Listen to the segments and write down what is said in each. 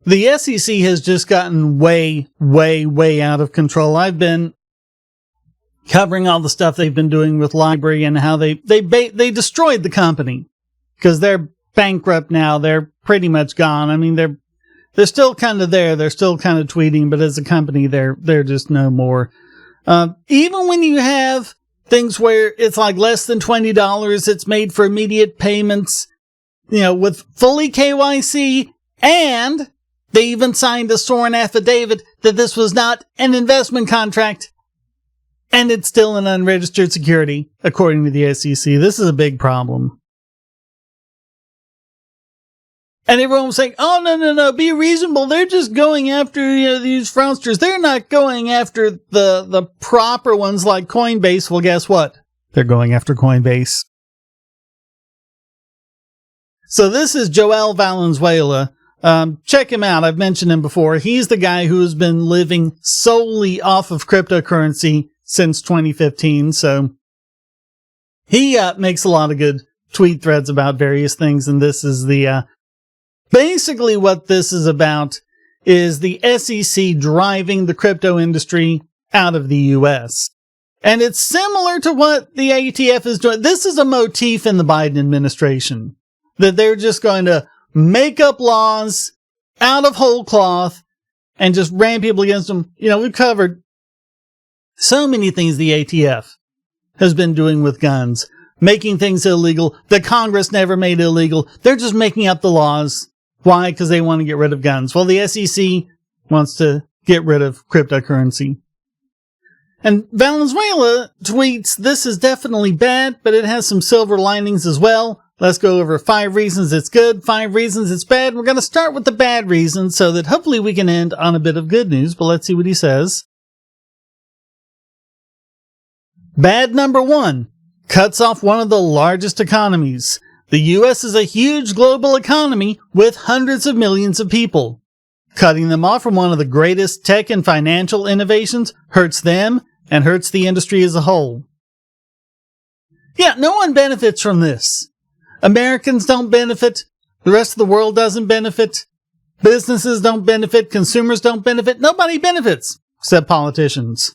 The SEC has just gotten way, way, way out of control. I've been covering all the stuff they've been doing with Library and how they destroyed the company because they're bankrupt now. They're pretty much gone. I mean, they're still kind of there. They're still kind of tweeting, but as a company, they're just no more. Even when you have things where it's like less than $20, it's made for immediate payments, with fully KYC, and they even signed a sworn affidavit that this was not an investment contract, and it's still an unregistered security, according to the SEC. This is a big problem. And everyone was saying, oh, no, be reasonable. They're just going after these fraudsters. They're not going after the proper ones like Coinbase. Well, guess what? They're going after Coinbase. So this is Joël Valenzuela. Check him out. I've mentioned him before. He's the guy who has been living solely off of cryptocurrency since 2015. So he makes a lot of good tweet threads about various things. And this is basically what this is about is the SEC driving the crypto industry out of the US. And it's similar to what the ATF is doing. This is a motif in the Biden administration, that they're just going to make up laws out of whole cloth and just ram people against them. We've covered so many things the ATF has been doing with guns, making things illegal that Congress never made illegal. They're just making up the laws. Why? Because they want to get rid of guns. Well, the SEC wants to get rid of cryptocurrency. And Valenzuela tweets, this is definitely bad, but it has some silver linings as well. Let's go over 5 reasons it's good, 5 reasons it's bad. We're going to start with the bad reasons so that hopefully we can end on a bit of good news, but let's see what he says. Bad number 1, cuts off one of the largest economies. The US is a huge global economy with hundreds of millions of people. Cutting them off from one of the greatest tech and financial innovations hurts them and hurts the industry as a whole. Yeah, no one benefits from this. Americans don't benefit. The rest of the world doesn't benefit. Businesses don't benefit. Consumers don't benefit. Nobody benefits except politicians.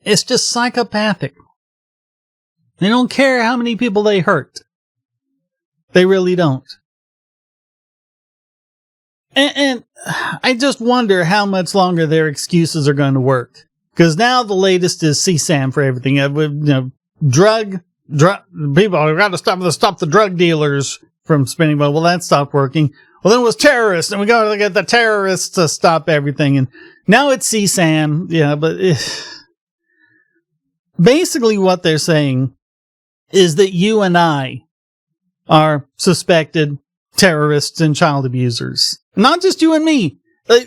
It's just psychopathic. They don't care how many people they hurt. They really don't. And I just wonder how much longer their excuses are going to work. Because now the latest is CSAM for everything. Drug people have got to stop the drug dealers from spending money. Well, that stopped working. Well, then it was terrorists, and we got to get the terrorists to stop everything. And now it's CSAM. Yeah, but basically what they're saying is that you and I are suspected terrorists and child abusers. Not just you and me.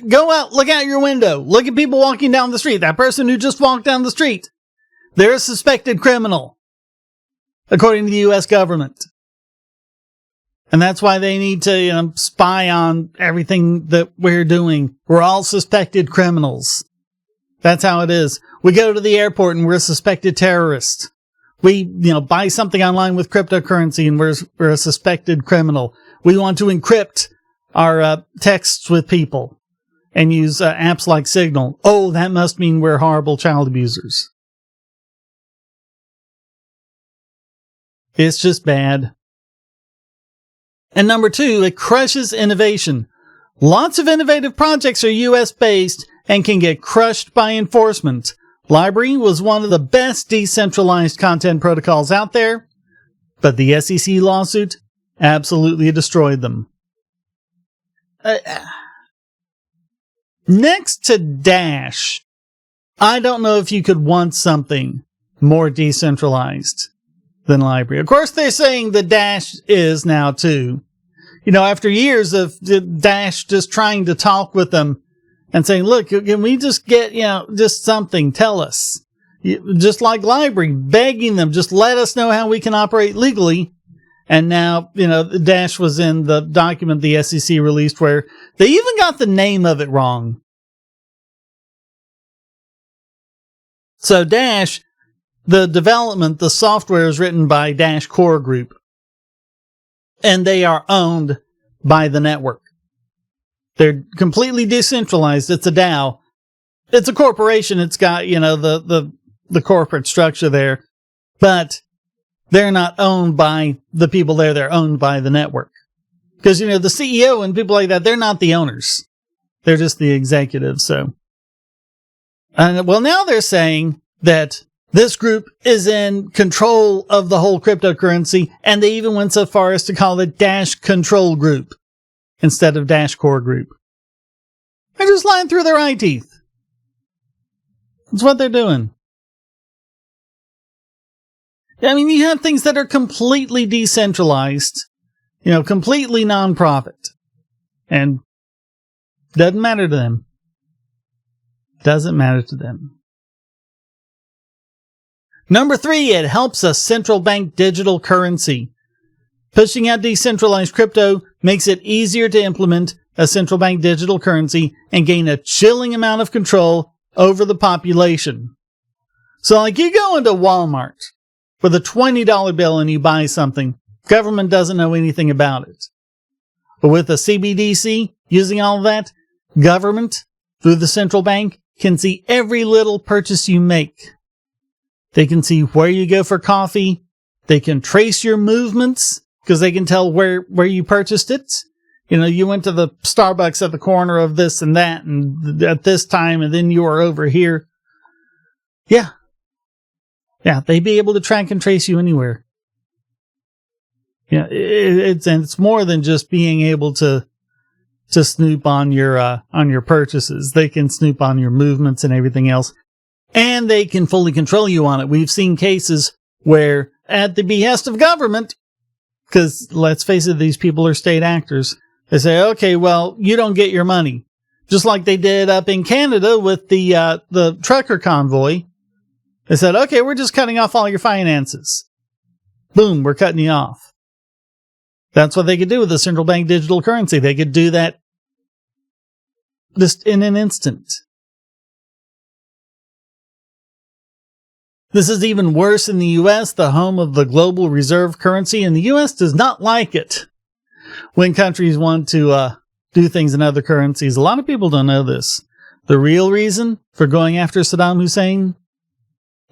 Go out, look out your window, look at people walking down the street. That person who just walked down the street, they're a suspected criminal, according to the US government. And that's why they need to spy on everything that we're doing. We're all suspected criminals. That's how it is. We go to the airport and we're a suspected terrorist. We, buy something online with cryptocurrency and we're a suspected criminal. We want to encrypt our texts with people and use apps like Signal. Oh, that must mean we're horrible child abusers. It's just bad. And number 2, it crushes innovation. Lots of innovative projects are US-based and can get crushed by enforcement. Library was one of the best decentralized content protocols out there, but the SEC lawsuit absolutely destroyed them. Next to Dash, I don't know if you could want something more decentralized than Library. Of course, they're saying the Dash is now too. After years of Dash just trying to talk with them and saying, look, can we just get, just something, tell us. Just like Library, begging them, just let us know how we can operate legally. And now, Dash was in the document the SEC released where they even got the name of it wrong. So Dash, the software is written by Dash Core Group. and they are owned by the network. They're completely decentralized. It's a DAO. It's a corporation. It's got, the corporate structure there, but they're not owned by the people there. They're owned by the network. Because, the CEO and people like that, they're not the owners. They're just the executives. So, now they're saying that this group is in control of the whole cryptocurrency, and they even went so far as to call it Dash Control Group instead of Dash Core Group. They're just lying through their eye teeth. That's what they're doing. I mean, you have things that are completely decentralized, completely non-profit, and doesn't matter to them. Doesn't matter to them. Number 3, it helps a central bank digital currency. Pushing out decentralized crypto makes it easier to implement a central bank digital currency and gain a chilling amount of control over the population. So like you go into Walmart with a $20 bill and you buy something, government doesn't know anything about it. But with a CBDC, using all of that, government, through the central bank, can see every little purchase you make. They can see where you go for coffee. They can trace your movements because they can tell where you purchased it. You went to the Starbucks at the corner of this and that and at this time, and then you were over here. Yeah, they'd be able to track and trace you anywhere. Yeah, it's more than just being able to snoop on your purchases. They can snoop on your movements and everything else. And they can fully control you on it. We've seen cases where, at the behest of government, because let's face it, these people are state actors, they say, okay, well, you don't get your money. Just like they did up in Canada with the trucker convoy. They said, okay, we're just cutting off all your finances. Boom, we're cutting you off. That's what they could do with the central bank digital currency. They could do that just in an instant. This is even worse in the US, the home of the global reserve currency, and the US does not like it when countries want to do things in other currencies. A lot of people don't know this. The real reason for going after Saddam Hussein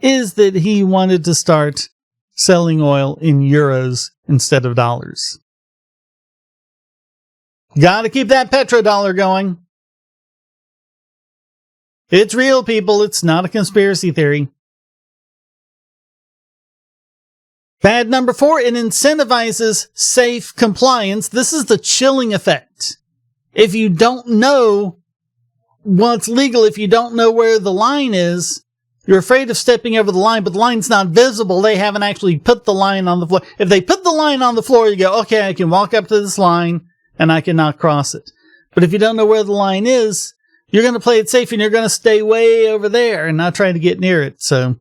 is that he wanted to start selling oil in euros instead of dollars. Gotta keep that petrodollar going. It's real, people. It's not a conspiracy theory. Bad number 4, it incentivizes safe compliance. This is the chilling effect. If you don't know what's legal, if you don't know where the line is, you're afraid of stepping over the line, but the line's not visible. They haven't actually put the line on the floor. If they put the line on the floor, you go, okay, I can walk up to this line and I cannot cross it. But if you don't know where the line is, you're going to play it safe and you're going to stay way over there and not try to get near it. So,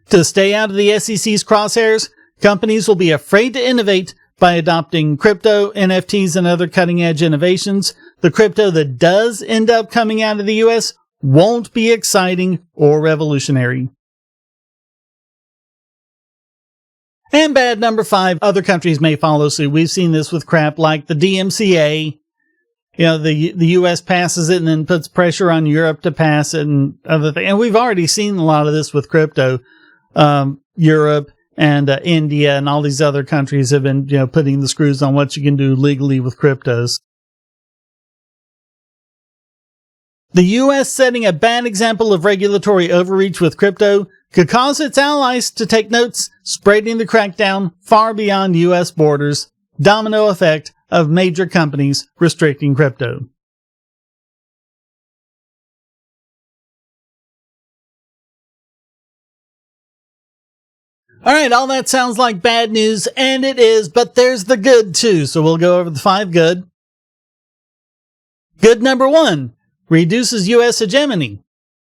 to stay out of the SEC's crosshairs, companies will be afraid to innovate by adopting crypto, NFTs, and other cutting-edge innovations. The crypto that does end up coming out of the US won't be exciting or revolutionary. And bad number 5, other countries may follow suit. We've seen this with crap like the DMCA. The US passes it and then puts pressure on Europe to pass it and other things. And we've already seen a lot of this with crypto. Europe and India and all these other countries have been, putting the screws on what you can do legally with cryptos. The U.S. setting a bad example of regulatory overreach with crypto could cause its allies to take notes, spreading the crackdown far beyond U.S. borders. Domino effect of major companies restricting crypto. Alright, all that sounds like bad news, and it is, but there's the good too, so we'll go over the 5 good. Good number 1, reduces US hegemony.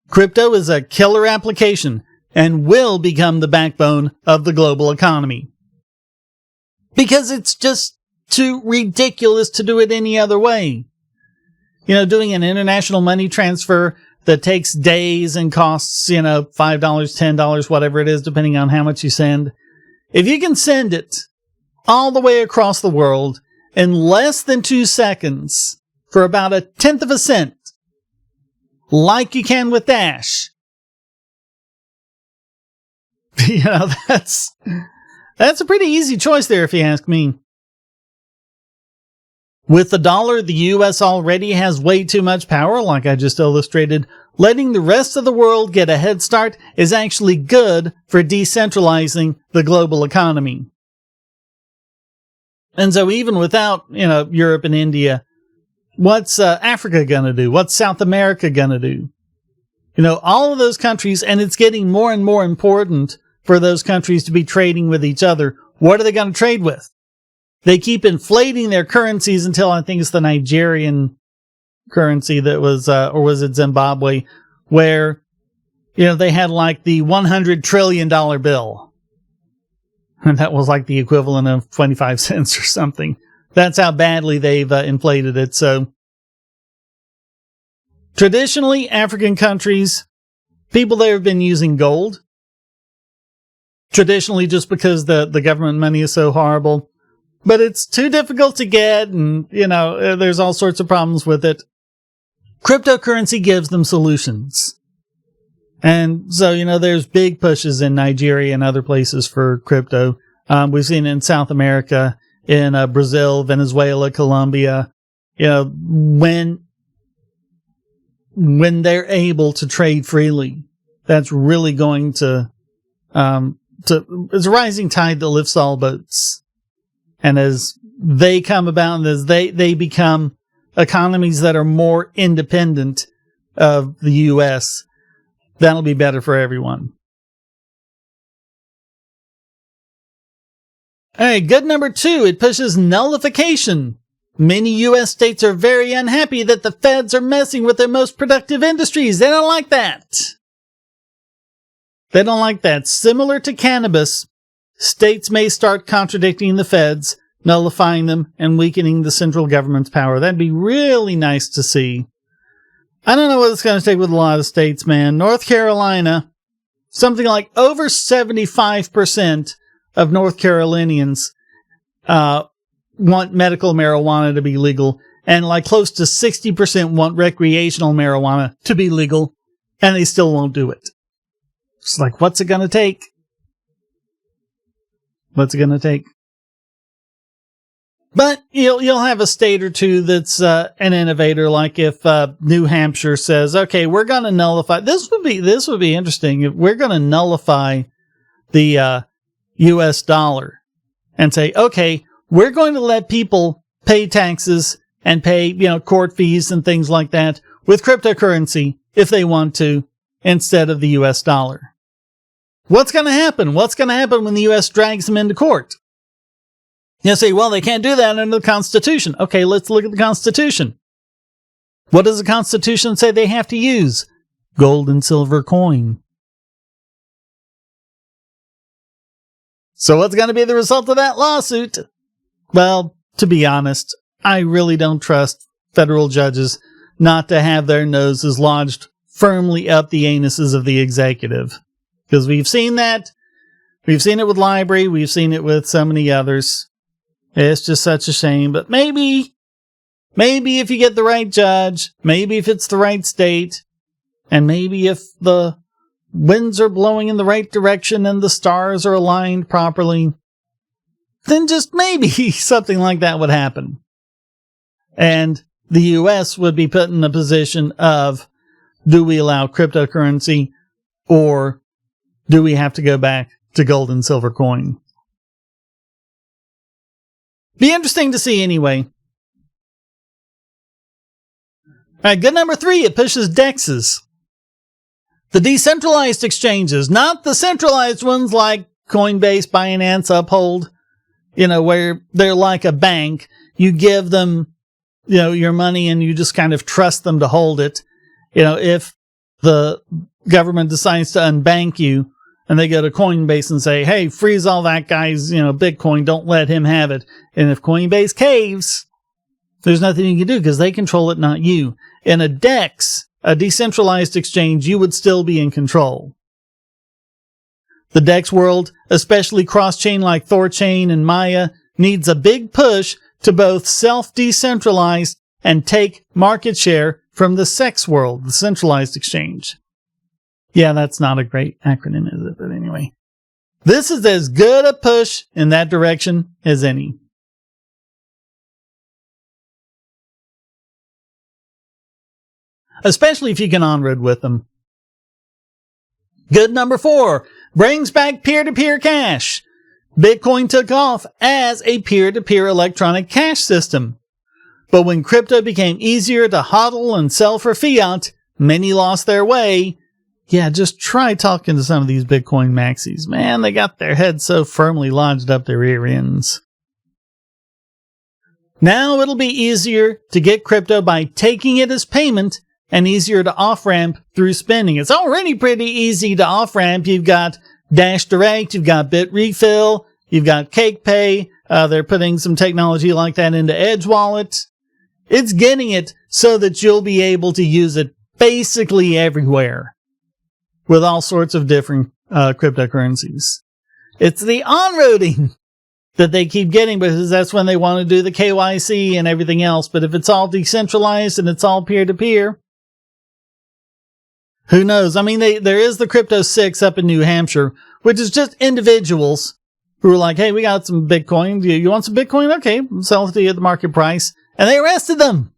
Crypto is a killer application, and will become the backbone of the global economy. Because it's just too ridiculous to do it any other way. Doing an international money transfer that takes days and costs, $5, $10, whatever it is, depending on how much you send. If you can send it all the way across the world in less than 2 seconds for about 1/10 of a cent, like you can with Dash. You know, that's a pretty easy choice there, if you ask me. With the dollar, the US already has way too much power, like I just illustrated. Letting the rest of the world get a head start is actually good for decentralizing the global economy. And so even without, Europe and India, what's Africa gonna do? What's South America gonna do? All of those countries, and it's getting more and more important for those countries to be trading with each other. What are they going to trade with? They keep inflating their currencies until I think it's the Nigerian currency that was, or was it Zimbabwe, where, they had like the $100 trillion bill. And that was like the equivalent of 25 cents or something. That's how badly they've inflated it. So traditionally, African countries, people there have been using gold. Traditionally, just because the government money is so horrible. But it's too difficult to get, and, there's all sorts of problems with it. Cryptocurrency gives them solutions. And so, there's big pushes in Nigeria and other places for crypto. We've seen it in South America, in Brazil, Venezuela, Colombia. When they're able to trade freely, that's really going to it's a rising tide that lifts all boats. And as they come about and as they become economies that are more independent of the US, that'll be better for everyone. All right, good number 2, it pushes nullification. Many US states are very unhappy that the feds are messing with their most productive industries. They don't like that. They don't like that. Similar to cannabis, states may start contradicting the feds, nullifying them, and weakening the central government's power. That'd be really nice to see. I don't know what it's going to take with a lot of states, man. North Carolina, something like over 75% of North Carolinians want medical marijuana to be legal, and like close to 60% want recreational marijuana to be legal, and they still won't do it. It's like, what's it going to take? What's it going to take? But you'll have a state or two that's an innovator, like if New Hampshire says, okay, we're going to nullify. This would be interesting. If we're going to nullify the US dollar and say, okay, we're going to let people pay taxes and pay, court fees and things like that with cryptocurrency if they want to, instead of the US dollar. What's going to happen? What's going to happen when the US drags them into court? You say, well, they can't do that under the Constitution. Okay, let's look at the Constitution. What does the Constitution say they have to use? Gold and silver coin. So what's going to be the result of that lawsuit? Well, to be honest, I really don't trust federal judges not to have their noses lodged firmly up the anuses of the executive. Because we've seen that. We've seen it with Library. We've seen it with so many others. It's just such a shame. But maybe if you get the right judge, maybe if it's the right state, and maybe if the winds are blowing in the right direction and the stars are aligned properly, then just maybe something like that would happen. And the US would be put in a position of, do we allow cryptocurrency, or do we have to go back to gold and silver coin? Be interesting to see anyway. Alright, good number 3, it pushes DEXes. The decentralized exchanges, not the centralized ones like Coinbase, Binance, Uphold, where they're like a bank. You give them, your money and you just kind of trust them to hold it. If the government decides to unbank you and they go to Coinbase and say, hey, freeze all that guy's, Bitcoin, don't let him have it. And if Coinbase caves, there's nothing you can do because they control it, not you. In a DEX, a decentralized exchange, you would still be in control. The DEX world, especially cross-chain like Thorchain and Maya, needs a big push to both self-decentralize and take market share from the SEX world, the centralized exchange. Yeah, that's not a great acronym, is it? But anyway, this is as good a push in that direction as any. Especially if you can on-road with them. Good number 4, brings back peer-to-peer cash. Bitcoin took off as a peer-to-peer electronic cash system. But when crypto became easier to hodl and sell for fiat, many lost their way. Yeah, just try talking to some of these Bitcoin maxis. Man, they got their heads so firmly lodged up their rear ends. Now it'll be easier to get crypto by taking it as payment and easier to off-ramp through spending. It's already pretty easy to off-ramp. You've got Dash Direct, you've got BitRefill, you've got CakePay. They're putting some technology like that into Edge Wallet. It's getting it so that you'll be able to use it basically everywhere with all sorts of different cryptocurrencies. It's the on-roading that they keep getting because that's when they want to do the KYC and everything else. But if it's all decentralized and it's all peer-to-peer, who knows? I mean, there is the Crypto 6 up in New Hampshire, which is just individuals who are like, hey, we got some Bitcoin. You want some Bitcoin? Okay, we'll sell it to you at the market price. And they arrested them.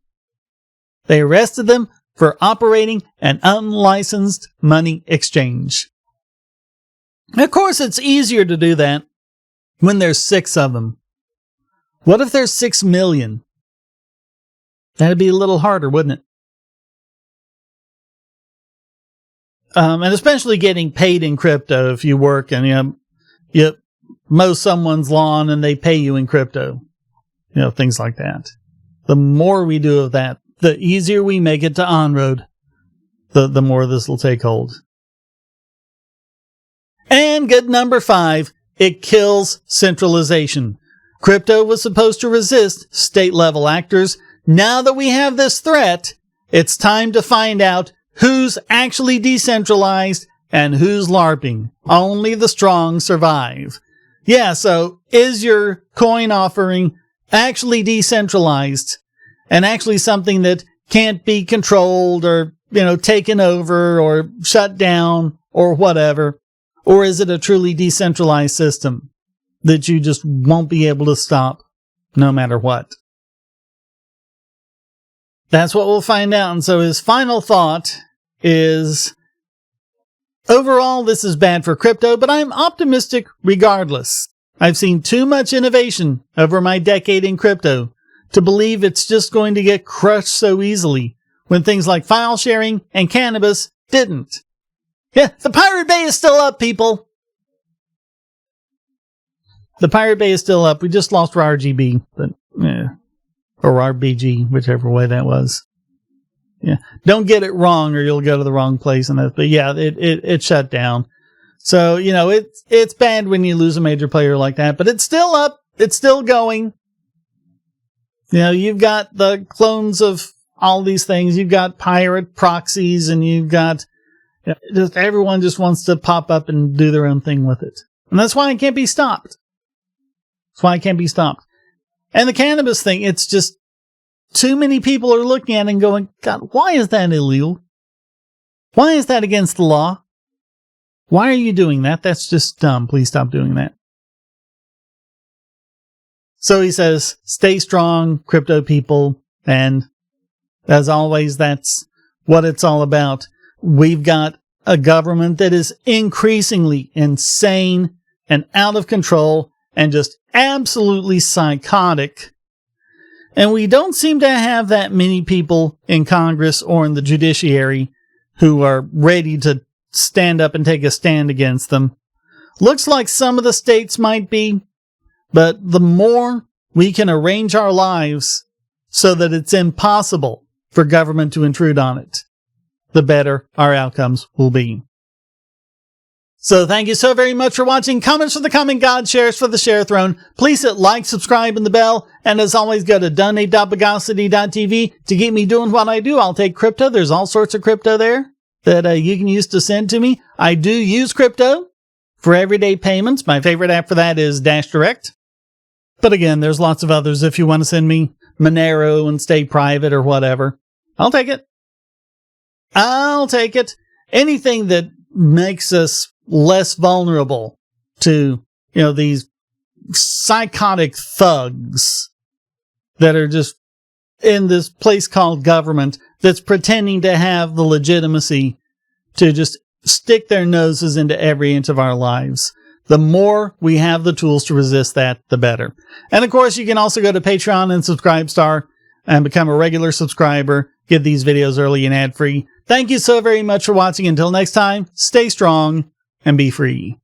They arrested them for operating an unlicensed money exchange. Of course, it's easier to do that when there's 6 of them. What if there's 6 million? That'd be a little harder, wouldn't it? And especially getting paid in crypto if you work and you mow someone's lawn and they pay you in crypto. Things like that. The more we do of that, the easier we make it to on-road, the more this will take hold. And good number 5, it kills centralization. Crypto was supposed to resist state-level actors. Now that we have this threat, it's time to find out who's actually decentralized and who's LARPing. Only the strong survive. Yeah, so is your coin offering actually decentralized and actually something that can't be controlled or, taken over or shut down or whatever? Or is it a truly decentralized system that you just won't be able to stop no matter what? That's what we'll find out. And so his final thought is, overall, this is bad for crypto, but I'm optimistic regardless. I've seen too much innovation over my decade in crypto to believe it's just going to get crushed so easily when things like file sharing and cannabis didn't. Yeah, the Pirate Bay is still up, people. The Pirate Bay is still up. We just lost our RGB, but or RBG, whichever way that was. Yeah, don't get it wrong, or you'll go to the wrong place. But yeah, it shut down. So it's bad when you lose a major player like that. But it's still up. It's still going. You've got the clones of all these things. You've got pirate proxies, and you've got just everyone just wants to pop up and do their own thing with it, and that's why it can't be stopped. That's why it can't be stopped. And the cannabis thing, it's just too many people are looking at it and going, God, why is that illegal? Why is that against the law? Why are you doing that? That's just dumb. Please stop doing that. So he says, stay strong, crypto people. And as always, that's what it's all about. We've got a government that is increasingly insane and out of control and just absolutely psychotic. And we don't seem to have that many people in Congress or in the judiciary who are ready to stand up and take a stand against them. Looks like some of the states might be, but the more we can arrange our lives so that it's impossible for government to intrude on it, the better our outcomes will be. So thank you so very much for watching. Comments for the comment god, shares for the share throne. Please hit like, subscribe, and the bell. And as always, go to donate.bogosity.tv to keep me doing what I do. I'll take crypto. There's all sorts of crypto there that you can use to send to me. I do use crypto for everyday payments. My favorite app for that is Dash Direct. But again, there's lots of others if you want to send me Monero and stay private or whatever. I'll take it. I'll take it. Anything that makes us less vulnerable to, these psychotic thugs that are just in this place called government that's pretending to have the legitimacy to just stick their noses into every inch of our lives. The more we have the tools to resist that, the better. And of course, you can also go to Patreon and Subscribestar and become a regular subscriber. Get these videos early and ad-free. Thank you so very much for watching. Until next time, stay strong and be free.